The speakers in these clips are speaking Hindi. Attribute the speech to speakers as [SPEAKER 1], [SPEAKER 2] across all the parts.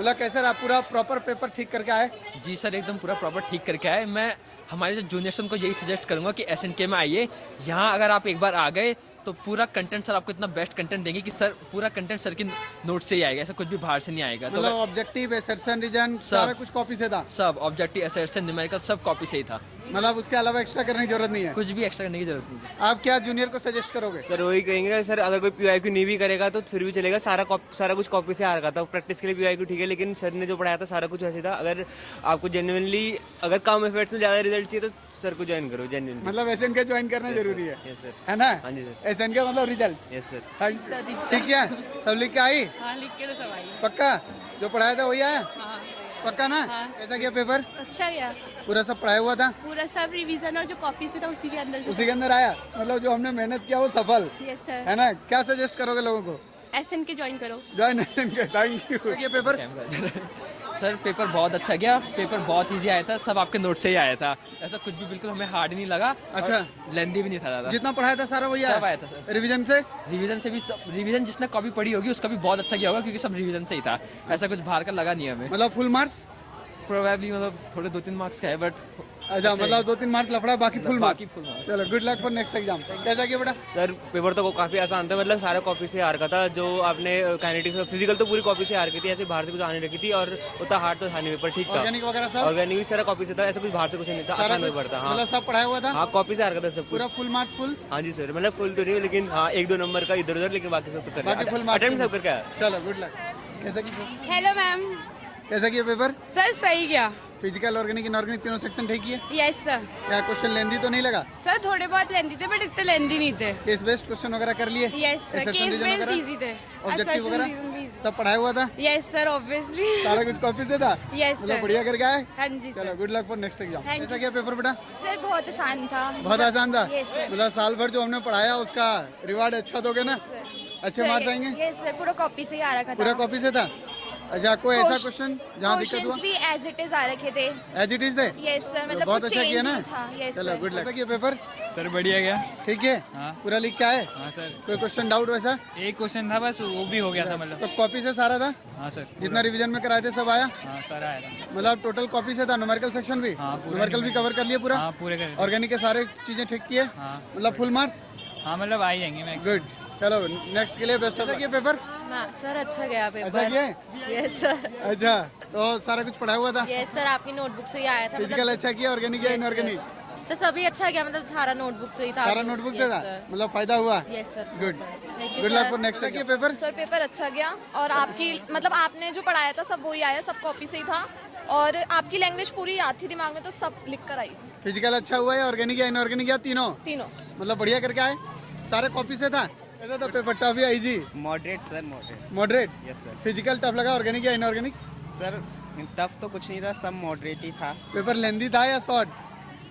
[SPEAKER 1] मतलब कैसे आप पूरा प्रॉपर पेपर ठीक करके आए?
[SPEAKER 2] जी सर, एकदम पूरा प्रॉपर ठीक करके आए। मैं हमारे जो जूनियर्स को यही सजेस्ट करूंगा कि SNK में आइए। यहाँ अगर आप एक बार आ गए तो पूरा कंटेंट सर आपको इतना बेस्ट कंटेंट देंगे कि सर पूरा कंटेंट सर की नोट से ही आएगा, ऐसा कुछ भी बाहर से नहीं आएगा। तो
[SPEAKER 1] मतलब ऑब्जेक्टिव एसर्शन रीजन सारा कुछ कॉपी से था?
[SPEAKER 2] सब ऑब्जेक्टिव एसेशन न्यूमेरिकल सब कॉपी से ही था,
[SPEAKER 1] मतलब उसके अलावा एक्स्ट्रा करने की जरूरत नहीं है?
[SPEAKER 2] कुछ भी एक्स्ट्रा करने की जरूरत नहीं है।
[SPEAKER 1] आप क्या जूनियर को सजेस्ट करोगे?
[SPEAKER 3] सर वही कहेंगे सर, अगर कोई PYQ नहीं भी करेगा तो फिर भी चलेगा। सारा कुछ कॉपी से आ रखा था। प्रैक्टिस के लिए PYQ ठीक है, लेकिन सर ने जो पढ़ाया था सारा कुछ ऐसे था। अगर आपको जेन्युइनली अगर कम एफर्ट्स में ज़्यादा रिजल्ट चाहिए तो सर को ज्वाइन करो जेन्युइनली।
[SPEAKER 1] मतलब SNK ज्वाइन करना जरूरी है?
[SPEAKER 3] Yes sir.
[SPEAKER 1] है ना?
[SPEAKER 3] हाँ जी सर।
[SPEAKER 1] SNK मतलब रिजल्ट।
[SPEAKER 3] Yes sir.
[SPEAKER 1] ठीक है, सब लिख के आई?
[SPEAKER 4] हाँ, लिख के तो सब आई।
[SPEAKER 1] पक्का? जो पढ़ाया था वही आया?
[SPEAKER 4] हाँ,
[SPEAKER 1] पक्का ना?
[SPEAKER 4] हाँ।
[SPEAKER 1] कैसा किया पेपर?
[SPEAKER 4] अच्छा गया।
[SPEAKER 1] पूरा सब पढ़ाया हुआ था?
[SPEAKER 4] पूरा सब रिवीजन और जो कॉपी से था उसी के अंदर से
[SPEAKER 1] उसी के अंदर आया? मतलब जो हमने मेहनत किया वो सफल
[SPEAKER 4] यस सर।
[SPEAKER 1] है ना? क्या सजेस्ट करोगे लोगों को?
[SPEAKER 4] SNK ज्वाइन करो।
[SPEAKER 1] Join SNK। Thank you. ये पेपर
[SPEAKER 2] सर पेपर बहुत अच्छा गया, पेपर बहुत इजी आया था, सब आपके नोट से ही आया था। ऐसा कुछ भी बिल्कुल हमें हार्ड नहीं लगा।
[SPEAKER 1] अच्छा।
[SPEAKER 2] लेंदी भी नहीं था ज़्यादा।
[SPEAKER 1] जितना पढ़ाया था सारा वही
[SPEAKER 2] सब आया था सर।
[SPEAKER 1] रिवीजन से?
[SPEAKER 2] रिवीजन से भी रिवीजन जिसने कॉपी पढ़ी होगी उसका भी बहुत अच्छा गया होगा, क्योंकि सब रिवीजन से ही था। ऐसा कुछ बाहर का लगा नहीं हमें।
[SPEAKER 1] मतलब फुल मार्क्स?
[SPEAKER 2] प्रोबेबली मतलब थोड़े 2-3 मार्क्स का है, बट
[SPEAKER 1] अच्छा, मतलब 2-3 मार्क्स लफड़ा, बाकी फुल मार्क्स।
[SPEAKER 2] बाकी फुल मार्क्स।
[SPEAKER 1] चलो, good luck for next exam. कैसा किया बेटा?
[SPEAKER 3] सर पेपर तो काफ़ी आसान था, मतलब सारा कॉपी से आ रखा था। जो आपने काइनेटिक्स और फिजिकल तो पूरी कॉपी से आ रखी थी, ऐसे बाहर से कुछ आने रखी थी। और उतना हार्ड तो था नहीं, पेपर ठीक था।
[SPEAKER 1] ऑर्गेनिक वगैरह सब?
[SPEAKER 3] ऑर्गेनिक भी सारा कॉपी से था, ऐसा कुछ बाहर से कुछ नहीं था,
[SPEAKER 1] सारा
[SPEAKER 3] आसान
[SPEAKER 1] कुछ
[SPEAKER 3] पेपर था। हाँ
[SPEAKER 1] मतलब सब पढ़ाया हुआ था?
[SPEAKER 3] हाँ, कॉपी से आ रखा था सब कुछ।
[SPEAKER 1] पूरा फुल मार्क्स फुल?
[SPEAKER 3] हाँ जी सर, मतलब फुल तो नहीं, लेकिन हाँ 1-2 नंबर का इधर उधर, लेकिन बाकी सब तो
[SPEAKER 1] बाकी
[SPEAKER 3] कर
[SPEAKER 1] full marks
[SPEAKER 3] अटेम्प्ट सब करके आया।
[SPEAKER 1] चलो, गुड लक। कैसा किया?
[SPEAKER 4] Hello ma'am.
[SPEAKER 1] कैसा किया पेपर?
[SPEAKER 4] सर सही गया।
[SPEAKER 1] फिजिकल, ऑर्गेनिक, इनऑर्गेनिक तीनों सेक्शन ठीक किए?
[SPEAKER 4] Yes sir.
[SPEAKER 1] क्या क्वेश्चन लेंदी तो नहीं लगा?
[SPEAKER 4] सर थोड़े बहुत लेंदी थे बट इतने लेंदी नहीं थे।
[SPEAKER 1] केस बेस्ड क्वेश्चन वगैरह कर लिए?
[SPEAKER 4] Yes sir,
[SPEAKER 1] Assertion
[SPEAKER 4] case
[SPEAKER 1] reason
[SPEAKER 4] based
[SPEAKER 1] वगैरह?
[SPEAKER 4] इजी थे।
[SPEAKER 1] ऑब्जेक्टिव वगैरह सब पढ़ाया हुआ था?
[SPEAKER 4] Yes sir, obviously.
[SPEAKER 1] सारा कुछ कॉपी से था?
[SPEAKER 4] यस
[SPEAKER 1] मतलब
[SPEAKER 4] सर।
[SPEAKER 1] बढ़िया करके आए?
[SPEAKER 4] हाँ जी
[SPEAKER 1] चलो,
[SPEAKER 4] sir.
[SPEAKER 1] Good luck for next exam.
[SPEAKER 4] Thank
[SPEAKER 1] कैसा
[SPEAKER 4] you.
[SPEAKER 1] किया पेपर बेटा?
[SPEAKER 4] सर बहुत आसान था।
[SPEAKER 1] बहुत आसान था?
[SPEAKER 4] Yes sir.
[SPEAKER 1] मतलब साल भर जो हमने पढ़ाया उसका रिवार्ड अच्छा दोगे ना? अच्छे मार्क्स आएंगे?
[SPEAKER 4] यस सर, पूरा कॉपी से ही आ रखा था।
[SPEAKER 1] पूरा कॉपी से था? अच्छा, कोई ऐसा क्वेश्चन जहाँ दिक्कत हुआ?
[SPEAKER 4] क्वेश्चंस भी एज इट इज आ रखे थे।
[SPEAKER 1] एज इट इज थे?
[SPEAKER 4] यस सर, मतलब
[SPEAKER 1] बहुत
[SPEAKER 4] कुछ
[SPEAKER 1] अच्छा किया
[SPEAKER 4] चेंज
[SPEAKER 1] ना?
[SPEAKER 4] नहीं था। यस
[SPEAKER 1] चलो,
[SPEAKER 4] सर।
[SPEAKER 1] Good luck. कैसा किया पेपर?
[SPEAKER 5] सर बढ़िया गया।
[SPEAKER 1] ठीक है?
[SPEAKER 5] हाँ।
[SPEAKER 1] पूरा लिख के आए?
[SPEAKER 5] हाँ सर,
[SPEAKER 1] कोई क्वेश्चन डाउट वैसा?
[SPEAKER 5] एक क्वेश्चन था बस, वो भी हो गया था मतलब।
[SPEAKER 1] तो कॉपी से सारा था?
[SPEAKER 5] हाँ सर,
[SPEAKER 1] जितना रिवीजन में कराए थे सब आया?
[SPEAKER 5] हाँ सर आया था।
[SPEAKER 1] मतलब टोटल कॉपी से था? न्यूमेरिकल सेक्शन भी?
[SPEAKER 5] हाँ, पूरा
[SPEAKER 1] न्यूमेरिकल भी कवर कर लिया पूरा?
[SPEAKER 5] हाँ पूरे करे थे।
[SPEAKER 1] ऑर्गेनिक के सारे चीजें ठीक किए?
[SPEAKER 5] हाँ
[SPEAKER 1] मतलब फुल मार्क्स?
[SPEAKER 5] हाँ, मतलब आ ही जाएंगे मैं।
[SPEAKER 1] गुड। चलो, नेक्स्ट के लिए best of luck. Paper
[SPEAKER 4] sir अच्छा गया
[SPEAKER 1] अच्छा किया है?
[SPEAKER 4] Yes sir.
[SPEAKER 1] अच्छा, तो सारा कुछ पढ़ा हुआ था?
[SPEAKER 4] यस सर, आपकी नोटबुक से ही आया था।
[SPEAKER 1] फिजिकल अच्छा किया, ऑर्गेनिक या
[SPEAKER 4] Yes, sir.
[SPEAKER 1] इनऑर्गेनिक?
[SPEAKER 4] सर सभी अच्छा गया, मतलब सारा नोटबुक से ही था।
[SPEAKER 1] सारा नोटबुक से था? मतलब फायदा हुआ?
[SPEAKER 4] Yes sir.
[SPEAKER 1] Good. Good luck for next किया पेपर?
[SPEAKER 6] सर पेपर अच्छा गया और आपकी मतलब आपने जो पढ़ाया था सब वही आया, सब कॉपी से ही था और आपकी लैंग्वेज पूरी याद थी दिमाग में, तो सब लिख कर आई
[SPEAKER 1] फिजिकल अच्छा हुआ है, ऑर्गेनिक या इनऑर्गेनिक या तीनों?
[SPEAKER 6] तीनों।
[SPEAKER 1] मतलब बढ़िया करके आए? सारे कॉपी से था? ऐसा था पेपर टफ या easy?
[SPEAKER 7] Moderate sir, moderate.
[SPEAKER 1] Moderate?
[SPEAKER 7] Yes sir.
[SPEAKER 1] Physical tough लगा, ऑर्गेनिक या इनऑर्गेनिक?
[SPEAKER 7] सर टफ तो कुछ नहीं था, सब मॉडरेट ही था।
[SPEAKER 1] पेपर लेंदी था या शॉर्ट?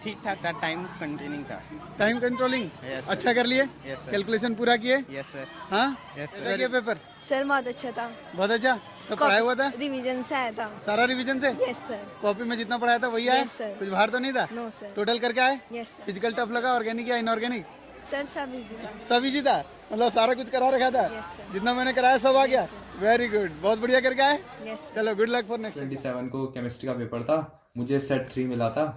[SPEAKER 7] ठीक ठाक था, टाइम कंटेनिंग था।
[SPEAKER 1] Time controlling?
[SPEAKER 7] Yes, sir.
[SPEAKER 1] अच्छा कर लिए?
[SPEAKER 7] Yes sir.
[SPEAKER 1] कैलकुलेशन पूरा किए?
[SPEAKER 7] Yes sir.
[SPEAKER 1] हाँ?
[SPEAKER 7] Yes, sir.
[SPEAKER 1] कैसा किया पेपर?
[SPEAKER 6] सर बहुत अच्छा था।
[SPEAKER 1] बहुत अच्छा? सब पढ़ाया हुआ था?
[SPEAKER 6] रिवीजन से आया था।
[SPEAKER 1] सारा रिवीजन से?
[SPEAKER 6] Yes sir.
[SPEAKER 1] कॉपी में जितना पढ़ाया था वही आया?
[SPEAKER 6] Yes, sir.
[SPEAKER 1] कुछ बाहर तो नहीं था?
[SPEAKER 6] No sir.
[SPEAKER 1] टोटल करके आए?
[SPEAKER 6] Yes sir.
[SPEAKER 1] फिजिकल टफ लगा, ऑर्गेनिक या इनऑर्गेनिक?
[SPEAKER 6] सर सब इजी था।
[SPEAKER 1] सब इजी था? मतलब सारा कुछ करा रखा था?
[SPEAKER 6] Yes, sir.
[SPEAKER 1] जितना मैंने कराया सब आ गया? वेरी गुड, बहुत बढ़िया करके आए?
[SPEAKER 6] Yes sir.
[SPEAKER 1] चलो, गुड लक फॉर नेक्स्ट।
[SPEAKER 8] 27 को केमिस्ट्री का पेपर था, मुझे सेट 3 मिला था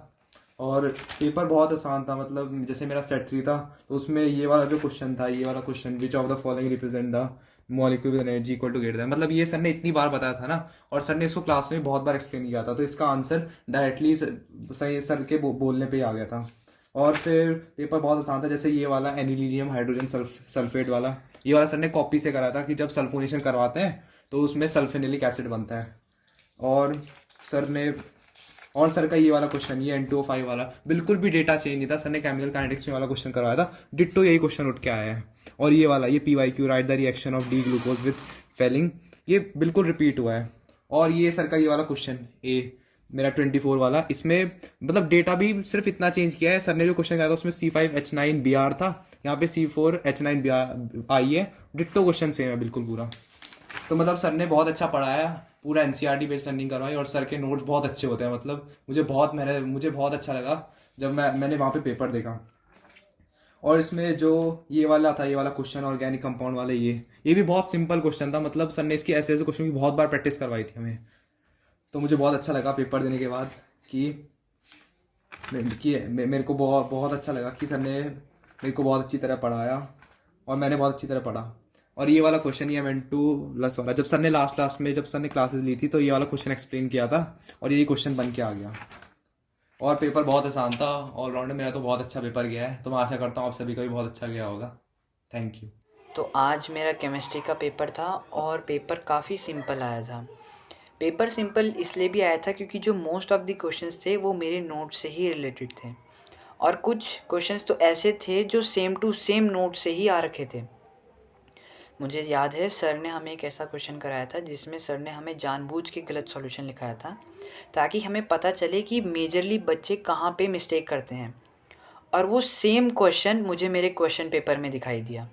[SPEAKER 8] और पेपर बहुत आसान था। मतलब जैसे मेरा सेट 3 था तो उसमें ये वाला जो क्वेश्चन था, ये वाला question, which of the following represent the molecule energy equal to greater than, मतलब ये सर ने इतनी बार बताया था ना, और सर ने इसको क्लास में बहुत बार एक्सप्लेन किया था, तो इसका आंसर डायरेक्टली सही सर के बोलने पे ही आ गया था। और फिर पेपर बहुत आसान था, जैसे ये वाला एनिलीनियम हाइड्रोजन सल्फेट वाला, ये वाला सर ने कॉपी से करा था कि जब सल्फोनेशन करवाते हैं तो उसमें सल्फेनिलिक एसिड बनता है। और सर का ये वाला क्वेश्चन, ये N2O5 वाला, बिल्कुल भी डेटा चेंज नहीं था, सर ने केमिकल काइनेटिक्स में वाला क्वेश्चन करवाया था, डिट्टो यही क्वेश्चन उठ के आया है। और ये वाला, ये PYQ, write the reaction of D glucose with Fehling, ये बिल्कुल रिपीट हुआ है। और ये सर का ये वाला क्वेश्चन मेरा 24 वाला, इसमें मतलब डेटा भी सिर्फ इतना चेंज किया है। सर ने जो क्वेश्चन कराया था उसमें C5H9Br था, यहाँ पे C4H9Br आई है, डिट्टो क्वेश्चन सेम है बिल्कुल पूरा। तो मतलब सर ने बहुत अच्छा पढ़ाया, पूरा NCERT बेस्ड लर्निंग करवाई, और सर के नोट्स बहुत अच्छे होते हैं। मतलब मुझे बहुत अच्छा लगा जब मैंने वहाँ पे पेपर देखा। और इसमें जो ये वाला था, ये वाला क्वेश्चन ऑर्गेनिक कंपाउंड वाला, ये भी बहुत सिंपल क्वेश्चन था। मतलब सर ने इसकी ऐसे क्वेश्चन की बहुत बार प्रैक्टिस करवाई थी हमें, तो मुझे बहुत अच्छा लगा पेपर देने के बाद कि मेरे को बहुत बहुत अच्छा लगा कि सर ने मेरे को बहुत अच्छी तरह पढ़ाया और मैंने बहुत अच्छी तरह पढ़ा। और ये वाला क्वेश्चन ही M2+ वाला, जब सर ने लास्ट में जब सर ने क्लासेस ली थी तो ये वाला क्वेश्चन एक्सप्लेन किया था और यही क्वेश्चन बन के आ गया। और पेपर बहुत आसान था, ऑलराउंडर मेरा तो बहुत अच्छा पेपर गया है, तो मैं आशा करता हूँ आप सभी का भी बहुत अच्छा गया होगा। Thank you.
[SPEAKER 9] तो आज मेरा केमिस्ट्री का पेपर था और पेपर काफ़ी सिंपल आया था। पेपर सिंपल इसलिए भी आया था क्योंकि जो मोस्ट ऑफ द क्वेश्चंस थे वो मेरे नोट से ही रिलेटेड थे और कुछ क्वेश्चंस तो ऐसे थे जो सेम टू सेम नोट से ही आ रखे थे। मुझे याद है सर ने हमें एक ऐसा क्वेश्चन कराया था जिसमें सर ने हमें जानबूझ के गलत सॉल्यूशन लिखाया था ताकि हमें पता चले कि मेजरली बच्चे कहाँ पे मिस्टेक करते हैं, और वो सेम क्वेश्चन मुझे मेरे क्वेश्चन पेपर में दिखाई दिया।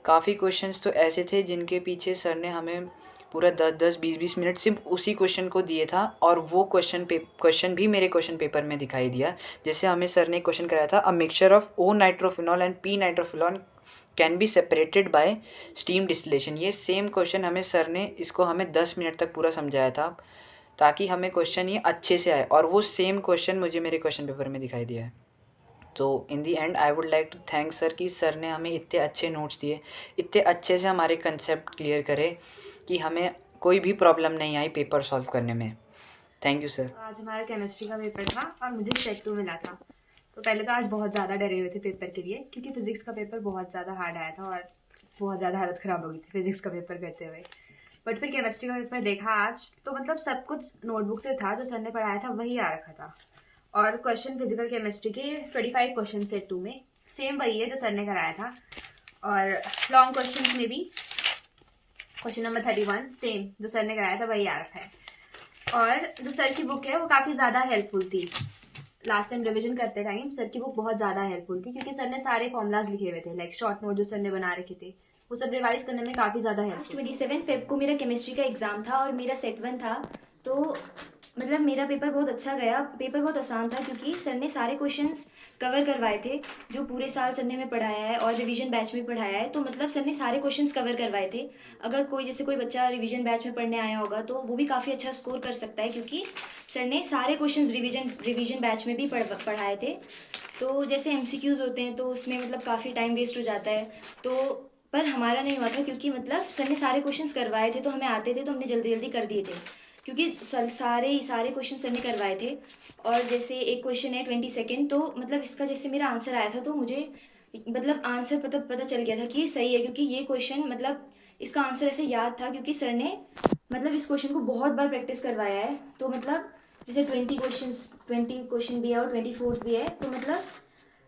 [SPEAKER 9] काफ़ी क्वेश्चंस तो ऐसे थे जिनके पीछे सर ने हमें पूरा 10-20 मिनट सिर्फ उसी क्वेश्चन को दिए था और वो क्वेश्चन भी मेरे क्वेश्चन पेपर में दिखाई दिया। जैसे हमें सर ने क्वेश्चन कराया था, a mixture of O nitrophenol and P nitrophenol can be separated by steam distillation. ये सेम क्वेश्चन हमें सर ने इसको हमें 10 मिनट तक पूरा समझाया था ताकि हमें क्वेश्चन ये अच्छे से आए, और वो सेम क्वेश्चन मुझे मेरे क्वेश्चन पेपर में दिखाई दिया है। तो in the end I would like to thank sir कि सर ने हमें इतने अच्छे नोट्स दिए, इतने अच्छे से हमारे कंसेप्ट क्लियर करे कि हमें कोई भी प्रॉब्लम नहीं आई पेपर सॉल्व करने में। Thank you sir.
[SPEAKER 10] आज हमारा केमिस्ट्री का पेपर था और मुझे सेट 2 मिला था। तो पहले तो आज बहुत ज़्यादा डरे हुए थे पेपर के लिए क्योंकि फ़िज़िक्स का पेपर बहुत ज़्यादा हार्ड आया था और बहुत ज़्यादा हालत ख़राब हो गई थी फ़िज़िक्स का पेपर करते हुए। बट फिर केमिस्ट्री का पेपर देखा आज तो मतलब सब कुछ नोटबुक से था, जो सर ने पढ़ाया था वही आ रखा था। और क्वेश्चन फिजिकल केमिस्ट्री के 25 क्वेश्चन सेट 2 में सेम वही है जो सर ने कराया था, और लॉन्ग क्वेश्चन में भी क्वेश्चन नंबर 31 सेम जो सर ने कराया था वही आ रखा है। और जो सर की बुक है वो काफ़ी ज़्यादा हेल्पफुल थी। लास्ट टाइम रिविजन करते टाइम सर की बुक बहुत ज़्यादा हेल्पफुल थी क्योंकि सर ने सारे फॉर्मूलाज लिखे हुए थे, लाइक शॉर्ट नोट जो सर ने बना रखे थे वो सब रिवाइज करने में काफ़ी ज़्यादा हेल्पफुल।
[SPEAKER 11] 27 फेब को मेरा केमिस्ट्री का एग्ज़ाम था और मेरा सेट 1 था। तो मतलब मेरा पेपर बहुत अच्छा गया। पेपर बहुत आसान था क्योंकि सर ने सारे क्वेश्चंस कवर करवाए थे जो पूरे साल सर ने हमें पढ़ाया है और रिवीजन बैच में पढ़ाया है। तो मतलब सर ने सारे क्वेश्चंस कवर करवाए थे। अगर कोई बच्चा रिवीजन बैच में पढ़ने आया होगा तो वो भी काफ़ी अच्छा स्कोर कर सकता है क्योंकि सर ने सारे क्वेश्चंस रिवीजन बैच में भी पढ़ाए थे। तो जैसे MCQs होते हैं तो उसमें मतलब काफ़ी टाइम वेस्ट हो जाता है, तो पर हमारा नहीं हुआ था क्योंकि मतलब सर ने सारे क्वेश्चंस करवाए थे तो हमें आते थे तो हमने जल्दी जल्दी कर दिए थे क्योंकि सारे क्वेश्चन सर ने करवाए थे। और जैसे एक क्वेश्चन है 22, तो मतलब इसका जैसे मेरा आंसर आया था तो मुझे मतलब आंसर पता चल गया था कि ये सही है क्योंकि ये क्वेश्चन मतलब इसका आंसर ऐसे याद था क्योंकि सर ने मतलब इस क्वेश्चन को बहुत बार प्रैक्टिस करवाया है। तो मतलब जैसे 20 क्वेश्चन भी है और 24 भी है, तो मतलब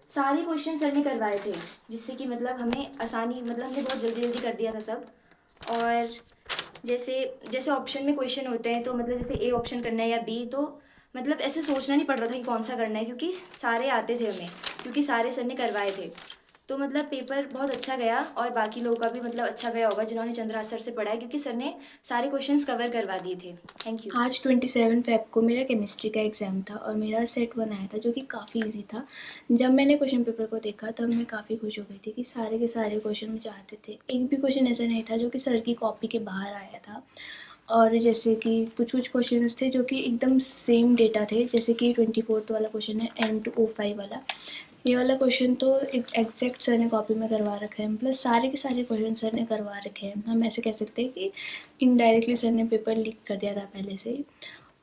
[SPEAKER 11] सारे क्वेश्चन सर ने करवाए थे जिससे कि मतलब हमें आसानी मतलब हमने बहुत जल्दी कर दिया था सब। और जैसे ऑप्शन में क्वेश्चन होते हैं तो मतलब जैसे A ऑप्शन करना है या B, तो मतलब ऐसे सोचना नहीं पड़ रहा था कि कौन सा करना है क्योंकि सारे आते थे हमें, क्योंकि सारे सर ने करवाए थे। तो मतलब पेपर बहुत अच्छा गया और बाकी लोगों का भी मतलब अच्छा गया होगा जिन्होंने चंद्रहास सर से पढ़ा है क्योंकि सर ने सारे क्वेश्चंस कवर करवा दिए थे। Thank you.
[SPEAKER 12] आज 27 फेब को मेरा केमिस्ट्री का एग्ज़ाम था और मेरा सेट 1 आया था जो कि काफ़ी इजी था। जब मैंने क्वेश्चन पेपर को देखा तब मैं काफ़ी खुश हो गई थी कि सारे के सारे क्वेश्चन मुझे आते थे। एक भी क्वेश्चन ऐसा नहीं था जो कि सर की कॉपी के बाहर आया था। और जैसे कि कुछ क्वेश्चंस थे जो कि एकदम सेम डेटा थे, जैसे कि 24 वाला क्वेश्चन है M2O5 वाला, ये वाला क्वेश्चन तो एग्जैक्ट सर ने कॉपी में करवा रखा है, प्लस सारे के सारे क्वेश्चन सर ने करवा रखे हैं। हम ऐसे कह सकते हैं कि इनडायरेक्टली सर ने पेपर लीक कर दिया था पहले से ही।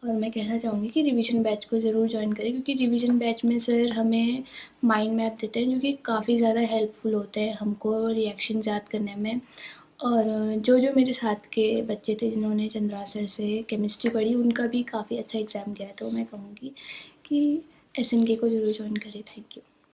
[SPEAKER 12] और मैं कहना चाहूँगी कि रिवीजन बैच को ज़रूर ज्वाइन करें क्योंकि रिवीजन बैच में सर हमें माइंड मैप देते हैं जो कि काफ़ी ज़्यादा हेल्पफुल होते हैं हमको रिएक्शन याद करने में। और जो मेरे साथ के बच्चे थे जिन्होंने चंद्रहास सर से केमिस्ट्री पढ़ी उनका भी काफ़ी अच्छा एग्ज़ाम गया है। तो मैं कहूँगी कि SNK को ज़रूर ज्वाइन करें। Thank you.